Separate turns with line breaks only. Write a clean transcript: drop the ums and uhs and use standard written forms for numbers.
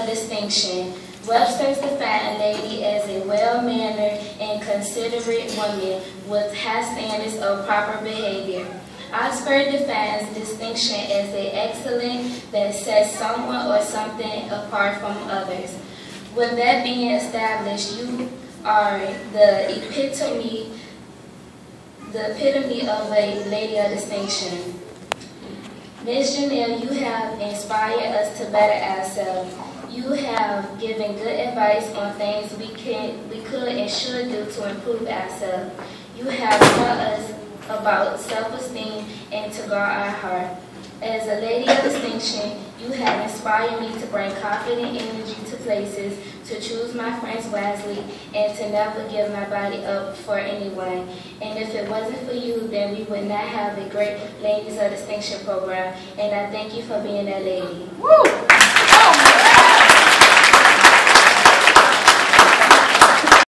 distinction. Webster's define a lady as a well-mannered and considerate woman with high standards of proper behavior. Oxford defines distinction as an excellence that sets someone or something apart from others. With that being established, you are the epitome of a lady of distinction. Ms. Janelle, you have inspired us to better ourselves. You have given good advice on things we could and should do to improve ourselves. You have taught us about self-esteem and to guard our heart. As a lady of distinction, you have inspired me to bring confident energy to places, to choose my friends wisely, and to never give my body up for anyone. And if it wasn't for you, then we would not have a great Ladies of Distinction program. And I thank you for being that lady. Woo!